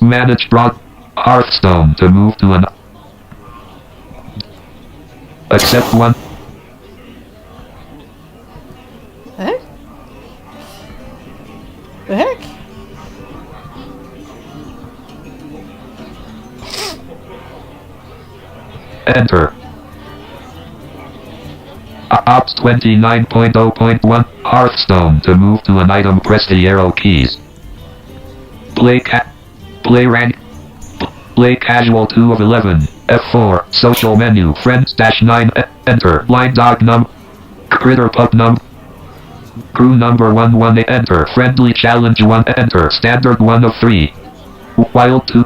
Manage broad hearthstone to move to an. Accept one. Heck? The heck? Enter. Ops 29.0.1 Hearthstone. To move to an item, press the arrow keys. Play rank. Play casual 2 of 11. F4. Social menu. Friends -9. Enter. Blind dog num. Critter pup num. Crew number 1 enter. Friendly challenge 1 enter. Standard 1 of 3. Wild 2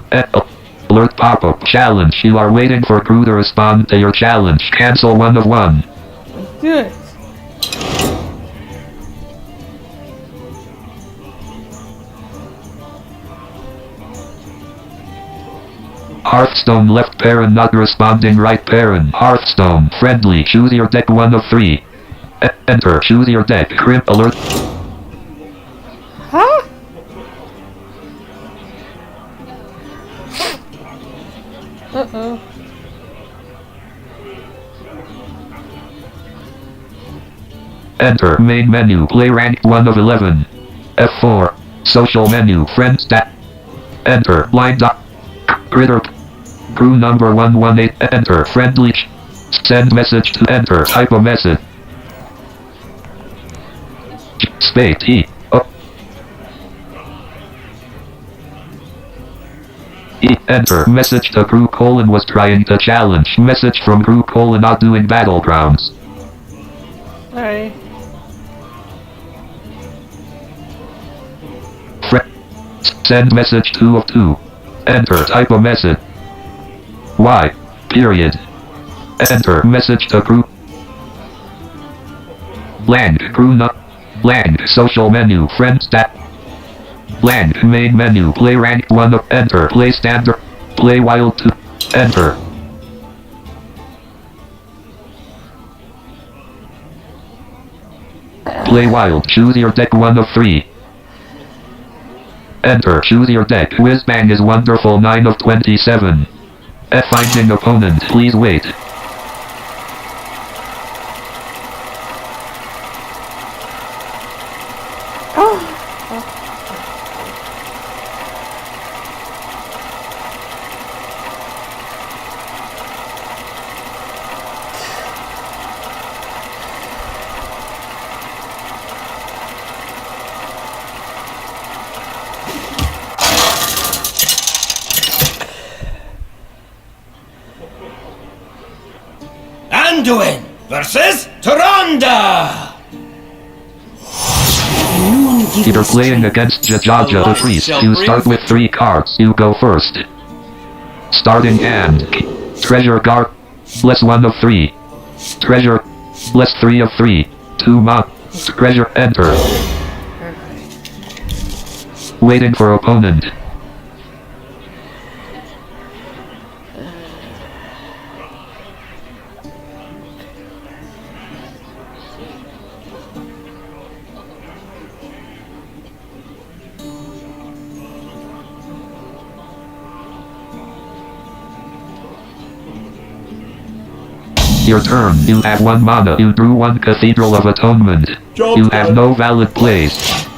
alert pop-up challenge. You are waiting for crew to respond to your challenge. Cancel 1 of 1. Good. Hearthstone left parent not responding, right parent. Hearthstone friendly. Choose your deck 1 of 3. Enter. Choose your deck. Crimp alert. Huh? Uh-oh. Enter. Main menu. Play rank 1 of 11. F4. Social menu. Friends stat. Enter. Blind dot. Critter. Crew number 118. Enter. Friendly. Send message to enter. Type a message. Space E. E. Enter. Message to crew : was trying to challenge. Message from crew : not doing battlegrounds. Alright. Send message 2 of 2. Enter. Type a message. Y. Period. Enter. Message to crew. Blank. Crew not. Blank. Social menu. Friends stat. Blank. Main menu. Play rank 1 of. Enter. Play standard. Play wild 2. Enter. Play wild. Choose your deck 1 of 3. Enter. Choose your deck. Whizbang is wonderful 9 of 27. Finding opponent. Please wait. Anduin versus Taronda! You're playing against Jajaja the Priest. You start with 3 cards. You go first. Starting hand. Treasure guard. Less 1 of 3. Treasure. Less 3 of 3. 2 mod. Treasure. Enter. Waiting for opponent. Your turn. You have 1 mana. You drew 1 Cathedral of Atonement. You have no valid plays.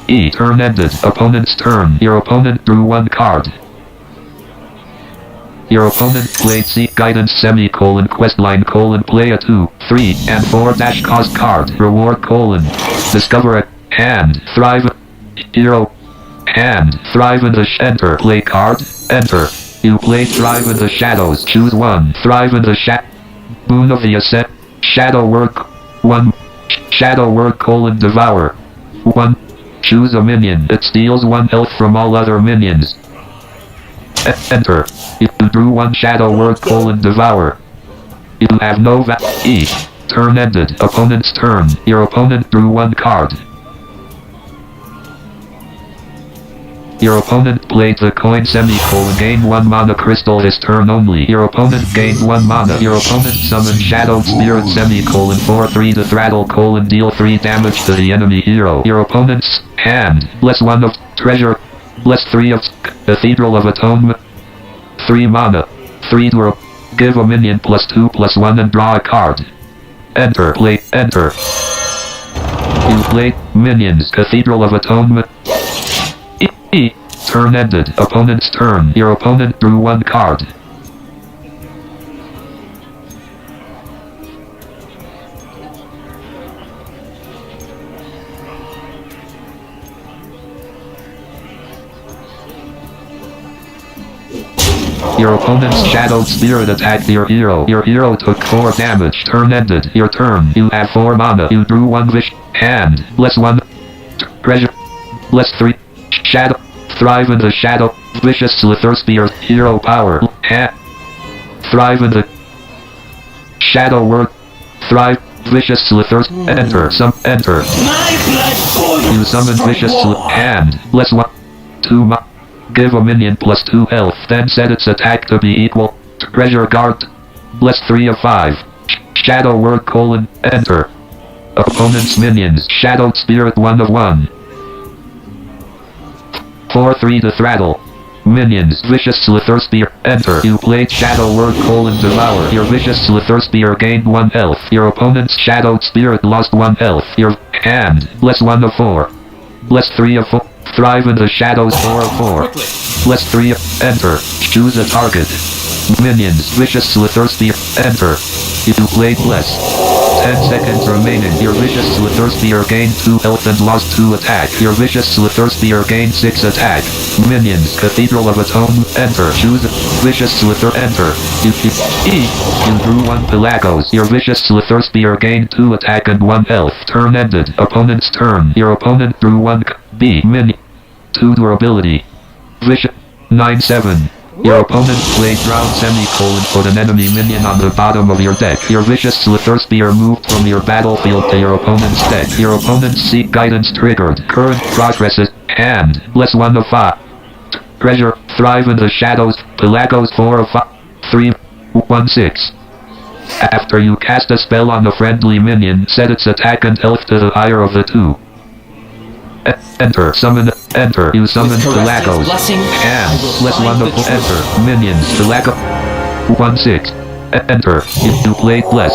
E. Turn ended. Opponent's turn. Your opponent drew 1 card. Your opponent played Seek Guidance questline : play a 2, 3, and 4 dash cost card. Reward : discover a hand. Thrive. Hero. Hand. Thrive in the enter. Play card. Enter. You play Thrive in the Shadows. Choose 1. Thrive in the Boon of the Ascent. Shadow word 1. Shadow word : devour. 1. Choose a minion. It steals 1 health from all other minions. Enter. You drew 1 shadow word : devour. You have no E. Turn ended. Opponent's turn. Your opponent drew 1 card. Your opponent played the coin : gain 1 mana crystal this turn only. Your opponent gained 1 mana. Your opponent summoned Shadowed Spirit : 4/3 to throttle : deal 3 damage to the enemy hero. Your opponent's hand. Less 1 of treasure. Bless 3 of Cathedral of Atonement. 3 mana. 3 dwarf. Give a minion +2/+1 and draw a card. Enter. Play. Enter. You play minions. Cathedral of Atonement. Turn ended. Opponent's turn. Your opponent drew 1 card. Your opponent's Shadowed Spirit attacked your hero. Your hero took 4 damage. Turn ended. Your turn. You have 4 mana. You drew 1 wish. Hand. Bless 1. Treasure. Bless 3. Shadow. Thrive in the shadow. Vicious Slither Spear. Hero power. Thrive in the shadow word. Thrive. Vicious Slither. Enter. Enter. My blood boils. You summon for Vicious war. Hand. Bless 1. 2 mana. Give a minion +2 health, then set its attack to be equal. Treasure Guard. Bless 3 of 5. Shadow word : enter. Opponent's minions. Shadowed Spirit 1 of 1. 4/3 to throttle. Minions. Vicious Slither Spear. Enter. You played Shadow word : devour. Your Vicious Slither Spear gained 1 health. Your opponent's Shadowed Spirit lost 1 health. Your hand. Bless 1 of 4. Bless 3 of 4. Thrive in the shadows 4 of 4. Bless 3 of enter. Choose a target. Minions. Vicious Slither Spear. Enter. You played Bless. 10 seconds remaining. Your Vicious Slither Spear gained 2 health and lost 2 attack. Your Vicious Slither Spear gained 6 attack. Minions. Cathedral of Atonement. Enter. Choose Vicious Slither. Enter. You drew 1 Pelagos. Your Vicious Slither Spear gained 2 attack and 1 health. Turn ended. Opponent's turn. Your opponent drew 1 B. Minion. 2 durability. Vicious. 9/7. Your opponent played drown put an enemy minion on the bottom of your deck. Your Vicious Slither Spear moved from your battlefield to your opponent's deck. Your opponent's Seek Guidance triggered. Current progress is hand. Bless 1 of 5. Treasure. Thrive in the shadows. Pelagos 4 of 5. 3. 1/6. After you cast a spell on a friendly minion, set its attack and health to the higher of the 2. Enter. Summon. Enter. You summon Pelagos. And bless 1 of enter. Minions. Pelago. 1/6. Enter. You played Bless.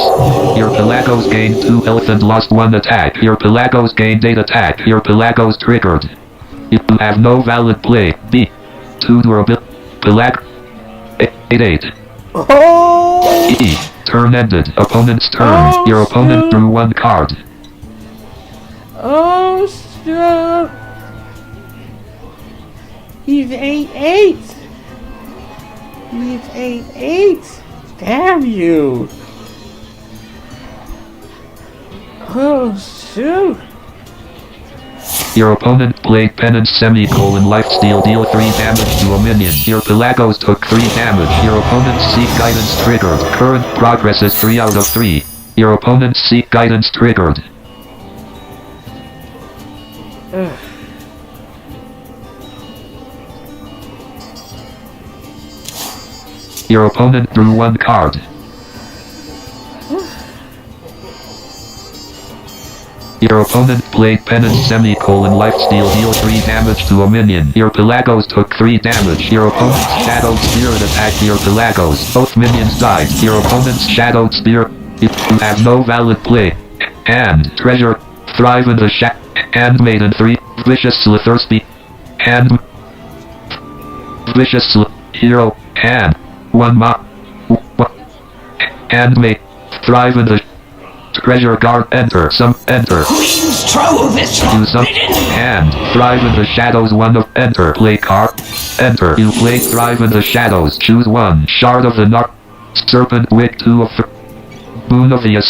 Your Pelagos gained 2 health and lost 1 attack. Your Pelagos gained 8 attack. Your Pelagos triggered. You have no valid play. B. 2 durability. Pelag. 8/8. Oh! E. Turn ended. Opponent's turn. Oh, Your opponent shoot. drew 1 card. Oh, shoot! He's 8/8! He's 8/8! Damn you! Oh, shoot! Your opponent played Penance Lifesteal deal 3 damage to a minion. Your Pelagos took 3 damage. Your opponent's Seek Guidance triggered. Current progress is 3 out of 3. Your opponent's Seek Guidance triggered. Your opponent drew 1 card. Your opponent played Penance Lifesteal deal 3 damage to a minion. Your Pelagos took 3 damage. Your opponent's Shadowed Spirit attacked your Pelagos. Both minions died. Your opponent's Shadowed Spirit. You have no valid play. And treasure. Thrive in the Handmaiden 3. Vicious Slither Speed. Hand. Vicious Hero. Hand. 1 Handmaid. Thrive in the Treasure Guard. Enter. Enter. Queen's Trove is You forbidden. Hand. Thrive in the shadows 1 of enter. Play card. Enter. You play Thrive in the shadows. Choose 1. Shard of the Serpent Wig 2 of Boon of the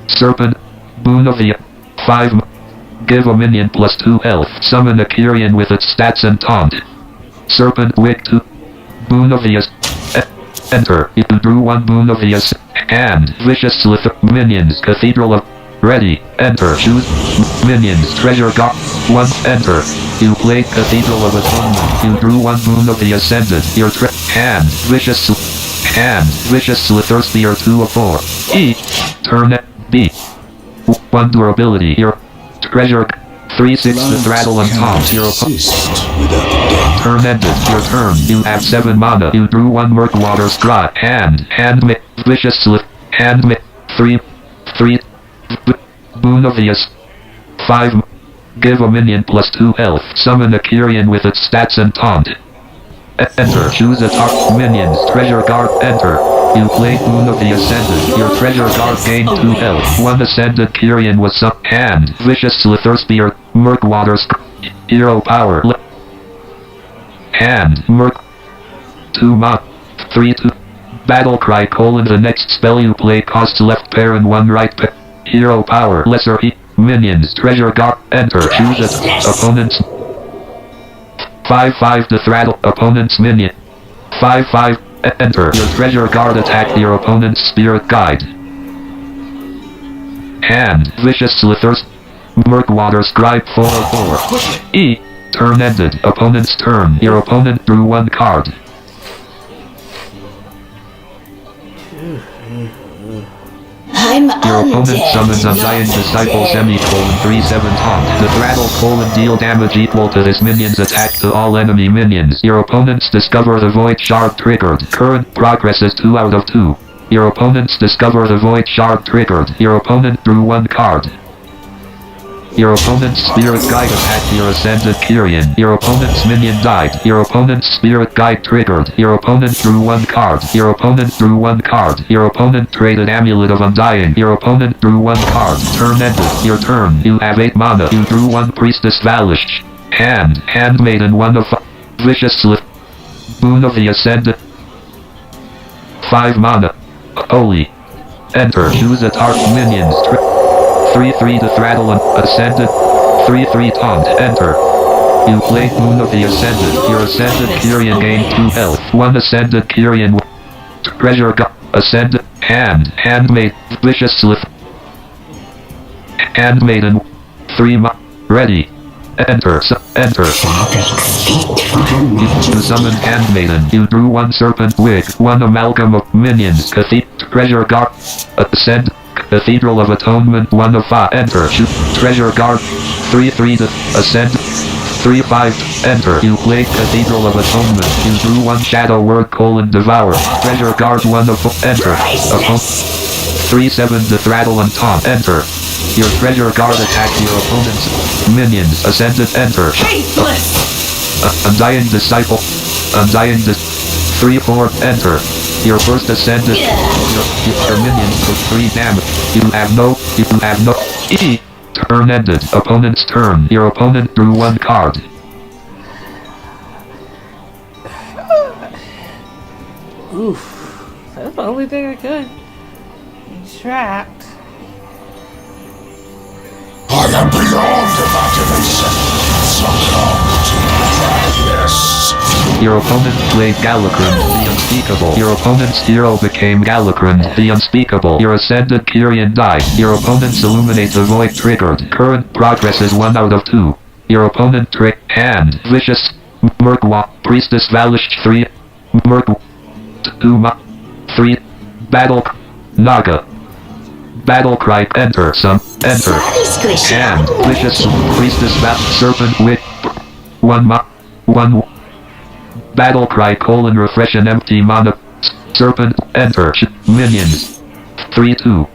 Serpent. Boon of the 5. Give a minion +2 health. Summon a Kyrian with its stats and taunt. Serpent Wig 2. Boon of the Enter. You drew 1 Boon of the Hand. Vicious Slither. Minions. Cathedral of Ready. Enter. Choose minions. Treasure Guard. 1. Enter. You played Cathedral of Atonement. You drew 1 Boon of the Ascended. Your hand. Vicious Slither Spear 2 of 4. E. Turn B. 1 durability. Your treasure 3/6 to throttle and taunt. Your opponent. Turn ended. Your turn. You have 7 mana. You drew 1 Murkwater Scry. Hand me. Vicious Slip. Hand me. 3. Boon of the 5. Give a minion +2 health. Summon a Kyrian with its stats and taunt. Enter. Choose a top minions. Treasure Guard. Enter. You play Boon of the Ascended. Your Treasure Guard gained 2 health. 1 Ascended Kyrian was hand. Vicious Slither Spear. Murkwater Hero Power. Hand. 2 ma. 3/2. Battle Cry: the next spell you play costs left pair and 1 right pair. Hero Power. Lesser Minions. Treasure Guard. Enter. Choose a opponent's 5/5 to throttle opponent's minion. 5/5. Enter. Your Treasure Guard attack your opponent's Spirit Guide. Hand. Vicious Slithers. Murkwater Scribe 4/4. Turn ended. Opponent's turn. Your opponent drew 1 card. Your opponent summons Undying Disciple 3/7 taunt. The throttle deal damage equal to his minion's attack to all enemy minions. Your opponents discover the Void Shard triggered. Current progress is 2 out of 2. Your opponents discover the Void Shard triggered. Your opponent drew 1 card. Your opponent's Spirit Guide attacked your Ascended Kyrian. Your opponent's minion died. Your opponent's Spirit Guide triggered. Your opponent drew 1 card. Your opponent drew 1 card. Your opponent traded Amulet of Undying. Your opponent drew 1 card. Turn ended. Your turn. You have 8 mana. You drew 1 Priestess Valish. Handmaiden 1 of 5. Vicious Slip. Boon of the Ascended. 5 mana. Holy. Enter. Choose a target minions. 3/3 to throttle and Ascended. 3/3 taunt. Enter. You play Boon of the Ascended. Your Ascended Kyrian gained 2 health. 1 Ascended Kyrian. Treasure Guard. Ascended. Handmaid. Vicious Slip. Handmaiden. 3 ma. Ready. Enter. Enter. You summon Handmaiden. You drew 1 Serpent Wig. 1 Amalgam of Minions. Treasure Guard. Ascend. Cathedral of Atonement 1 of 5. Enter. Treasure Guard. 3/3 to Ascend. 3/5. Enter. You played Cathedral of Atonement. You drew 1 Shadow Word: Devour. Treasure Guard 1 of 4. Enter. 3/7 to throttle and taunt. Enter. Your Treasure Guard attacked your opponent's minions. Ascended. Enter. Undying Disciple. 3/4. Enter. Your first Ascended. Your minions took 3 damage. You have no. Turn ended. Opponent's turn. Your opponent drew 1 card. Oof. That's the only thing I could. He's trapped. I am beyond imagination. Yes. Your opponent played Galakrond, the Unspeakable. Your opponent's hero became Galakrond, the Unspeakable. Your Ascended Kyrian died. Your opponent's Illuminate the Void triggered. Current progress is 1 out of 2. Your opponent trick hand. Vicious. Murkwa. Priestess Valish 3. Murk. 2 ma. 3. Battle. Naga. Battle Cry. Enter. Enter. Hand. Vicious. Priestess Serpent Wit. 1 ma. 1. Battle Cry: refresh and empty mana. Serpent. Enter. Minions. 3/2.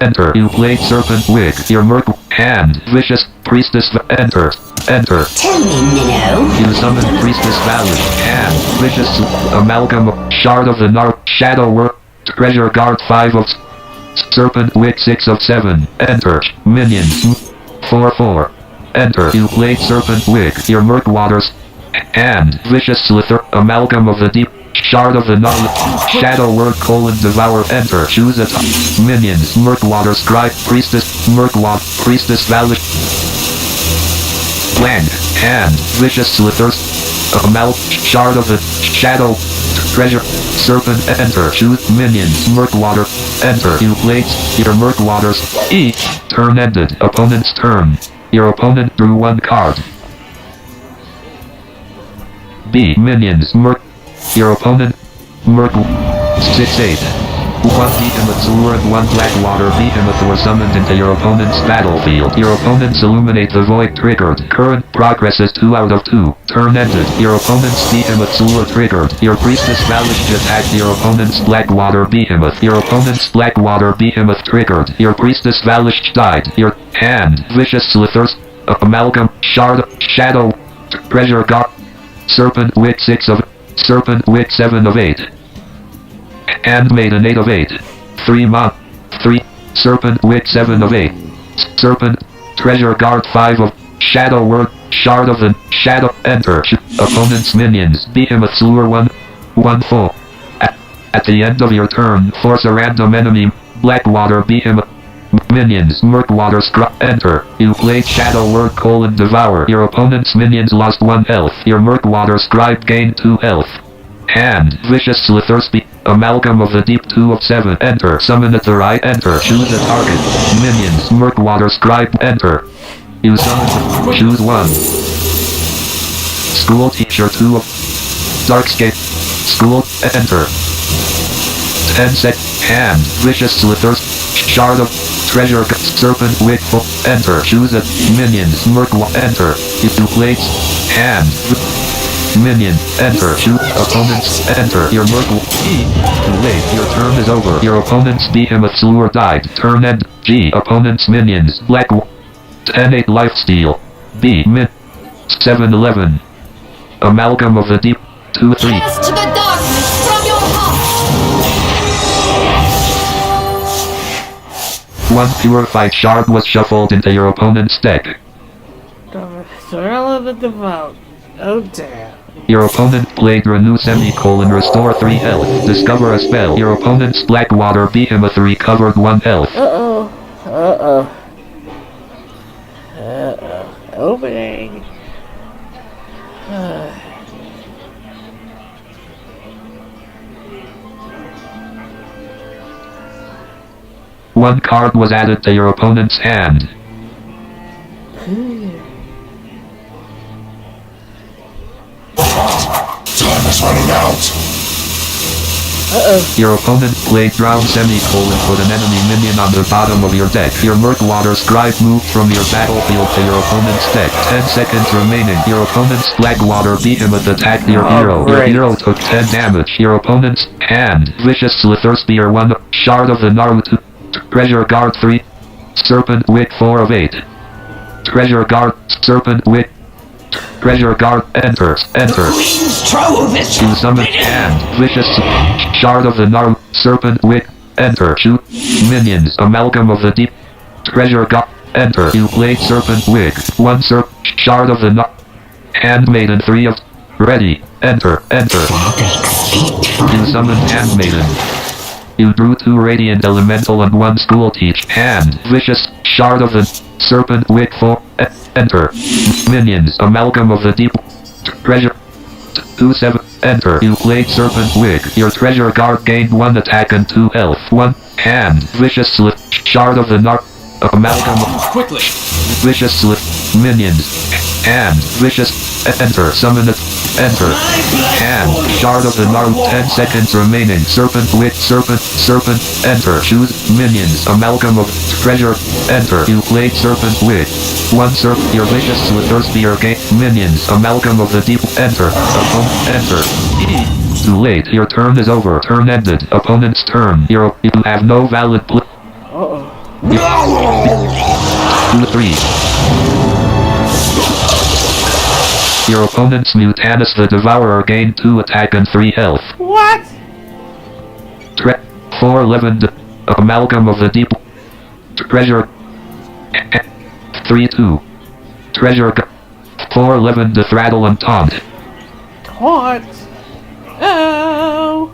Enter. You played Serpent Wig. Your Merc. Hand. Vicious. Priestess. Enter. Enter. Tell me, Minnow. You summon Priestess Valish. Hand. Vicious. Amalgam. Shard of the Narc. Shadow Work. Treasure Guard 5 of Serpent Wig 6 of 7. Enter. Minions. 4/4. Enter. You played Serpent Wig. Your Murkwaters. And Vicious Slither. Amalgam of the Deep. Shard of the Knowledge. Shadow Word: Devour. Enter. Choose a minions. Murkwater Scribe. Priestess. Murkwat. Priestess Valish. Land. Hand. Vicious Slithers. Shard of the Shadow. Treasure. Serpent. Enter. Choose minions. Murkwater. Enter. You played your Murkwaters. Turn ended. Opponent's turn. Your opponent drew 1 card. B. Minions. Your opponent. 6/8. One behemoth sewer and one blackwater behemoth were summoned into your opponent's battlefield. Your opponent's illuminate the void triggered. Current progress is 2 out of 2. Turn ended. Your opponent's behemoth sewer triggered. Your priestess Valish attacked your opponent's blackwater behemoth. Your opponent's blackwater behemoth triggered. Your priestess Valish died. Your hand vicious slithers. Amalgam shard shadow treasure guard serpent wit 6 of serpent wit 7 of 8. Handmaiden 8 of 8. 3 serpent wit 7 of 8. Serpent treasure guard 5 of shadow word shard of the shadow enter opponent's minions behemoth slewer 1 full. At the end of your turn force a random enemy blackwater behemoth minions murkwater scrub enter. You played shadow word devour. Your opponent's minions lost 1 health. Your murkwater scribe gained 2 health. Hand vicious slitherspy amalgam of the deep 2 of 7 enter. Summon at the right enter. Choose a target. Minions murkwater scribe enter. You summon choose 1. School teacher 2 of darkscape school enter. 10 sec hand vicious slithers shard of treasure serpent wakeful enter. Choose a minions murkwa enter. You plates hand minion enter. Choose opponents enter. Your murkwa too late. Your turn is over. Your opponent's behemoth slewer died. Turn end G opponent's minions black 10-8 lifesteal B min 7-11 amalgam of the deep 2-3. Cast the darkness from your heart! 1 purified shard was shuffled into your opponent's deck. Thrill the devout. Oh damn. Your opponent played renew semicolon restore 3 health. Discover a spell. Your opponent's blackwater behemoth recovered 1 health. Opening. One card was added to your opponent's hand. Time is running out. Your opponent played drown semicolon put an enemy minion on the bottom of your deck. Your murkwater scribe moved from your battlefield to your opponent's deck. 10 seconds remaining. Your opponent's blackwater behemoth attacked your hero. Your hero took 10 damage. Your opponent's hand vicious slither spear 1 shard of the Naruto. Treasure guard 3 serpent wit 4 of 8. Treasure guard serpent wit treasure guard enter. Queen's trove is You summon hand vicious shard of the Naruto serpent wit enter. Shoot minions amalgam of the deep treasure guard enter. You played serpent wig 1 shard of the handmaiden 3 of ready enter. You summon handmaiden. You drew 2 radiant elemental and 1 school teach hand vicious shard of the serpent wit 4 enter. Minions amalgam of the deep treasure 2-7 enter. You played serpent wig. Your treasure guard gained 1 attack and 2 health. 1 hand vicious slip shard of the amalgam of Quickly! vicious slip minions hand vicious enter. Summon it enter. Hand shard of the Naruto 10 seconds remaining. Serpent wit serpent enter. Choose minions amalgam of treasure enter. You played serpent wit 1 your vicious slither spear game minions amalgam of the deep enter. Opponent enter. Too late. Your turn is over. Turn ended. Opponent's turn. You have no valid 2-3. Your opponent's Mutanus the Devourer gained 2 attack and 3 health. What? 4-11 amalgam of the deep treasure 3-2 treasure 4-11 the throttle and taunt. Taunt? Oh!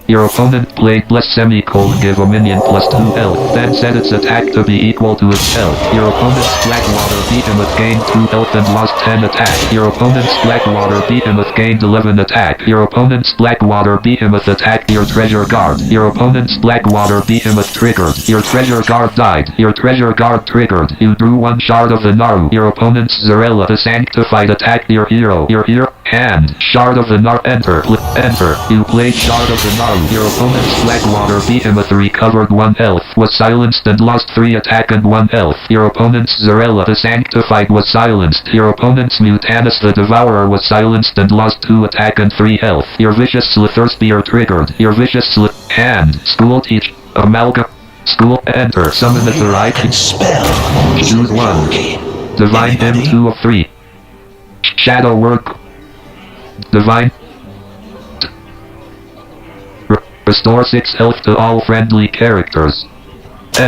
Your opponent played bless semicolon give a minion plus 2 health, then set its attack to be equal to its health. Your opponent's Blackwater Behemoth gained 2 health and lost 10 attack. Your opponent's Blackwater Behemoth gained 11 attack. Your opponent's Blackwater Behemoth attacked your treasure guard. Your opponent's Blackwater Behemoth triggered. Your treasure guard died. Your treasure guard triggered. You drew 1 shard of the Naru. Your opponent's Zarella the Sanctified attacked your hero. Your hero Hand. Shard of the Nar. Enter. Enter. You played Shard of the Naru. Your opponent's Blackwater Behemoth recovered 1 health, was silenced and lost 3 attack and 1 health. Your opponent's Zarella the Sanctified was silenced. Your opponent's Mutanus the Devourer was silenced and lost 2 attack and 3 health. Your Vicious Slither Spear triggered. Your Vicious Hand. School Teach. Amalgam. School. Enter. Summon the right. Expel. Choose 1. Divine Hymn 2 of 3. Shadow Work. Divine. Restore 6 health to all friendly characters.